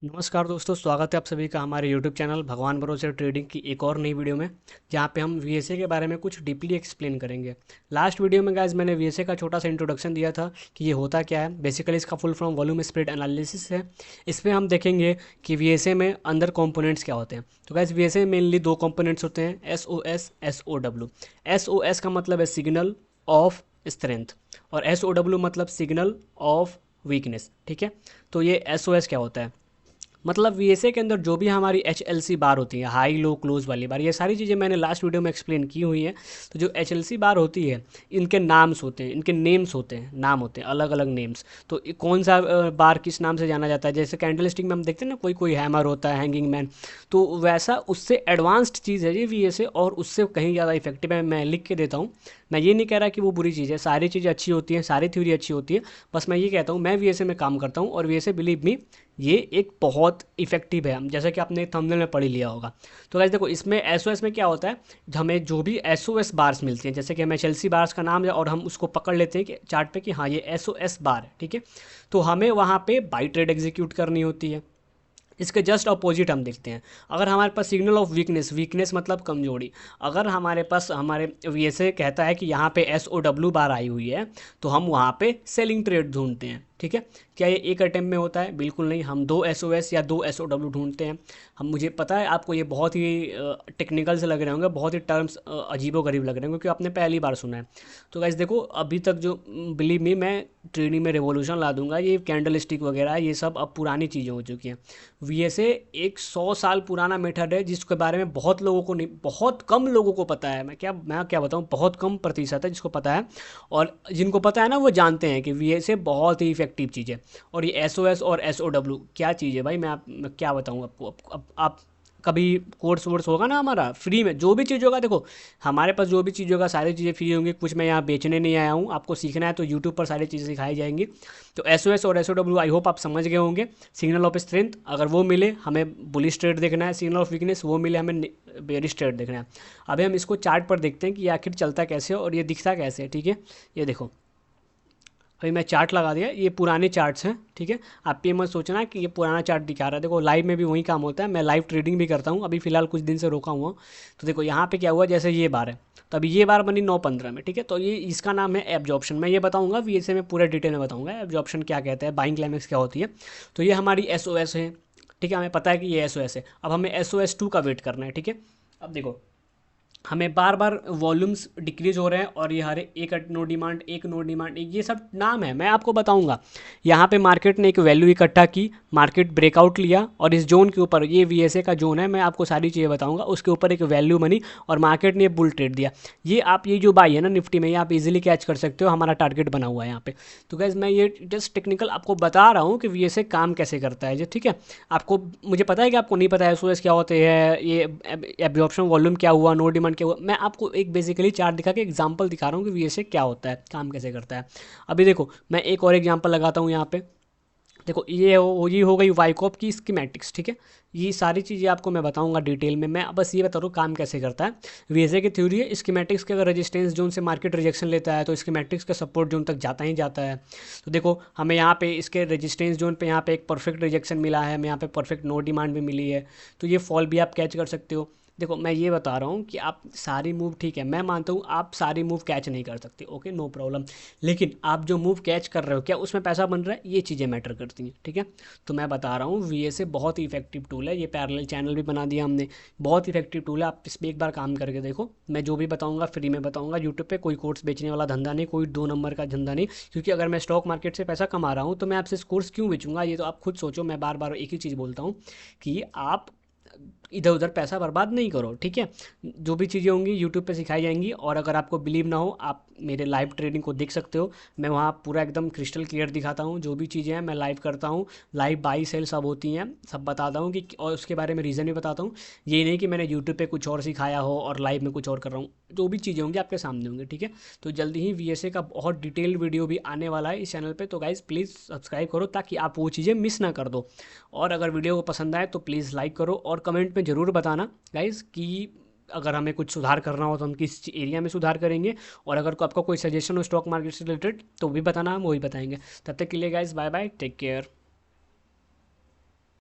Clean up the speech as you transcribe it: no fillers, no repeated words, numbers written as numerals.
नमस्कार दोस्तों, स्वागत है आप सभी का हमारे YouTube चैनल भगवान भरोसे ट्रेडिंग की एक और नई वीडियो में, जहाँ पे हम VSA के बारे में कुछ डीपली एक्सप्लेन करेंगे। लास्ट वीडियो में गाइज मैंने VSA का छोटा सा इंट्रोडक्शन दिया था कि ये होता क्या है। बेसिकली इसका full form volume spread analysis है। इसमें हम देखेंगे कि VSA में अंदर कंपोनेंट्स क्या होते हैं। तो गाइज VSA में मेनली दो कंपोनेंट्स होते हैं, SOS SOW। SOS का मतलब है सिग्नल ऑफ स्ट्रेंथ और SOW मतलब सिग्नल ऑफ वीकनेस। ठीक है, तो ये SOS क्या होता है, मतलब वीएसए के अंदर जो भी हमारी HLC बार होती है, हाई लो क्लोज वाली बार, ये सारी चीज़ें मैंने लास्ट वीडियो में एक्सप्लेन की हुई हैं। तो जो HLC बार होती है, इनके नाम्स होते हैं, इनके नेम्स होते हैं, नाम होते हैं, अलग अलग नेम्स। तो कौन सा बार किस नाम से जाना जाता है, जैसे कैंडल स्टिक में हम देखते हैं ना, कोई कोई हैमर होता है, हैंगिंग मैन। तो वैसा उससे एडवांस्ड चीज़ है ये VSA, और उससे कहीं ज़्यादा इफेक्टिव है। मैं लिख के देता हूँ, मैं ये नहीं कह रहा कि वो बुरी चीज़ है, सारी चीज़ें अच्छी होती हैं, सारी थ्योरी अच्छी होती है। बस मैं ये कहता हूँ, मैं VSA में काम करता हूँ और VSA बिलीव मी ये एक बहुत इफेक्टिव है, जैसा कि आपने थंबनेल में पढ़ ही लिया होगा। तो गाइस देखो, इसमें एसओएस में क्या होता है, हमें जो भी एसओएस बार्स मिलती हैं, जैसे कि हमें HLC बार्स का नाम है और हम उसको पकड़ लेते हैं कि चार्ट पे कि हाँ ये SOS बार है, ठीक है। तो हमें वहाँ पे बाई ट्रेड एग्जीक्यूट करनी होती है। इसके जस्ट अपोजिट हम देखते हैं, अगर हमारे पास सिग्नल ऑफ वीकनेस, वीकनेस मतलब कमजोरी, अगर हमारे पास हमारे VSA कहता है कि यहाँ पे SOW बार आई हुई है, तो हम वहाँ पे सेलिंग ट्रेड ढूंढते हैं। ठीक है, क्या ये एक अटेम्प्ट में होता है? बिल्कुल नहीं, हम दो SOS या दो SOW ढूंढते हैं। हम, मुझे पता है आपको ये बहुत ही टेक्निकल से लग रहे होंगे, बहुत ही टर्म्स अजीबो गरीब लग रहे होंगे क्योंकि आपने पहली बार सुना है। तो गाइस देखो, अभी तक जो, बिलीव मी, मैं ट्रेडिंग में रेवोल्यूशन ला दूंगा। ये कैंडल स्टिक वगैरह ये सब अब पुरानी चीज़ें हो चुकी हैं। VSA एक 100 साल पुराना मेथड है जिसके बारे में बहुत लोगों को नहीं, बहुत कम लोगों को पता है। मैं क्या बताऊं, बहुत कम प्रतिशत है जिसको पता है। और जिनको पता है ना, वो जानते हैं कि VSA बहुत ही इफेक्टिव चीज़ है। और ये SOS और SOW क्या चीज़ है भाई, मैं क्या बताऊं आपको। अब आप कभी कोर्स वोर्स होगा ना हमारा फ्री में, जो भी चीज़ होगा, देखो हमारे पास जो भी चीज़ होगा सारी चीज़ें फ्री होंगी। कुछ मैं यहाँ बेचने नहीं आया हूँ, आपको सीखना है तो यूट्यूब पर सारी चीज़ें सिखाई जाएंगी। तो SOS और SOW आई होप आप समझ गए होंगे। सिग्नल ऑफ स्ट्रेंथ, अगर वो मिले हमें बुलिश ट्रेड देखना है, सिग्नल ऑफ वीकनेस वो मिले हमें बेरिश ट्रेड देखना है। अभी हम इसको चार्ट पर देखते हैं कि ये आखिर चलता कैसे है और ये दिखता कैसे है। ठीक है, ये देखो, अभी मैं चार्ट लगा दिया, ये पुराने चार्ट्स हैं। ठीक है, आप ये मत सोचना कि ये पुराना चार्ट दिखा रहा है। देखो लाइव में भी वही काम होता है, मैं लाइव ट्रेडिंग भी करता हूँ, अभी फिलहाल कुछ दिन से रोका हुआ हूँ। तो देखो यहाँ पे क्या हुआ, जैसे ये बार है, तो अभी ये बार बनी 9:15 में। ठीक है, तो ये इसका नाम है एब्जॉर्प्शन। मैं ये बताऊंगा VSA में पूरे डिटेल में बताऊंगा एब्जॉर्प्शन क्या कहते हैं, बाइंग क्लाइमेक्स क्या होती है। तो ये हमारी SOS है। ठीक है, हमें पता है कि ये SOS है। अब हमें SOS2 का वेट करना है। ठीक है, अब देखो हमें बार बार वॉल्यूम्स डिक्रीज हो रहे हैं और ये हर एक नो डिमांड, एक नो डिमांड, ये सब नाम है, मैं आपको बताऊंगा। यहाँ पे मार्केट ने एक वैल्यू इकट्ठा की, मार्केट ब्रेकआउट लिया और इस जोन के ऊपर, ये VSA का जोन है, मैं आपको सारी चीज़ें बताऊंगा, उसके ऊपर एक वैल्यू बनी और मार्केट ने बुल ट्रेड दिया। ये आप, ये जो बाई है ना निफ्टी में, ये आप इजीली कैच कर सकते हो, हमारा टारगेट बना हुआ है यहाँ पे। तो गैस मैं ये जस्ट टेक्निकल आपको बता रहा हूँ कि VSA काम कैसे करता है जो। ठीक है, आपको, मुझे पता है कि आपको नहीं पता है SOS क्या होते हैं, ये एब्जॉर्प्शन वॉल्यूम क्या हुआ, नो डिमांड क्या हुआ। मैं आपको एक बेसिकली चार्ट दिखा के एग्जांपल दिखा रहा हूँ कि VSA क्या होता है, काम कैसे करता है। अभी देखो मैं एक और एग्जांपल लगाता हूँ यहाँ पे। देखो ये हो गई वाइकॉप की स्कीमेटिक्स। ठीक है, ये सारी चीज़ें आपको मैं बताऊंगा डिटेल में। मैं बस ये बता रहा हूँ काम कैसे करता है। VSA की थ्योरी है, स्कीमेटिक्स के अगर रेजिस्टेंस जोन से मार्केट रिजेक्शन लेता है तो स्कीमेटिक्स का सपोर्ट जोन तक जाता ही जाता है। तो देखो हमें यहाँ पे इसके रेजिस्टेंस जोन पे यहाँ पे एक परफेक्ट रिजेक्शन मिला है, हमें यहाँ पे परफेक्ट नो डिमांड भी मिली है। तो ये फॉल भी आप कैच कर सकते हो। देखो मैं ये बता रहा हूँ कि आप सारी मूव, ठीक है मैं मानता हूँ आप सारी मूव कैच नहीं कर सकते, ओके नो प्रॉब्लम, लेकिन आप जो मूव कैच कर रहे हो क्या उसमें पैसा बन रहा है, ये चीज़ें मैटर करती हैं। ठीक है, तो मैं बता रहा हूँ VSA बहुत ही इफेक्टिव टूल है। ये पैरेलल चैनल भी बना दिया हमने, बहुत इफेक्टिव टूल है। आप इस पर एक बार काम करके देखो, मैं जो भी बताऊँगा फ्री में बताऊँगा यूट्यूब पे, कोई कोर्स बेचने वाला धंधा नहीं, कोई 2 नंबर का धंधा नहीं। क्योंकि अगर मैं स्टॉक मार्केट से पैसा कमा रहा हूँ तो मैं आपसे इस कोर्स क्यों बेचूंगा, ये तो आप खुद सोचो। मैं बार बार एक ही चीज़ बोलता हूँ कि आप इधर उधर पैसा बर्बाद नहीं करो। ठीक है, जो भी चीज़ें होंगी यूट्यूब पे सिखाई जाएंगी, और अगर आपको बिलीव ना हो आप मेरे लाइव ट्रेडिंग को देख सकते हो। मैं वहाँ पूरा एकदम क्रिस्टल क्लियर दिखाता हूँ, जो भी चीज़ें हैं मैं लाइव करता हूँ। लाइव बाई सेल सब होती हैं, सब बताता हूँ कि, और उसके बारे में रीज़न भी बताता हूँ। ये नहीं कि मैंने यूट्यूब पे कुछ और सिखाया हो और लाइव में कुछ और कर रहा हूँ। जो भी चीज़ें होंगी आपके सामने होंगी। ठीक है, तो जल्दी ही VSA का बहुत डिटेल्ड वीडियो भी आने वाला है इस चैनल पे। तो गाइज़ प्लीज़ सब्सक्राइब करो ताकि आप वो चीज़ें मिस ना कर दो। और अगर वीडियो को पसंद आए तो प्लीज़ लाइक करो और कमेंट में ज़रूर बताना गाइज़ कि अगर हमें कुछ सुधार करना हो तो हम किस एरिया में सुधार करेंगे। और अगर आपका कोई सजेशन हो स्टॉक मार्केट से रिलेटेड तो भी बताना, हम वही बताएंगे। तब तक के लिए guys bye bye, take care.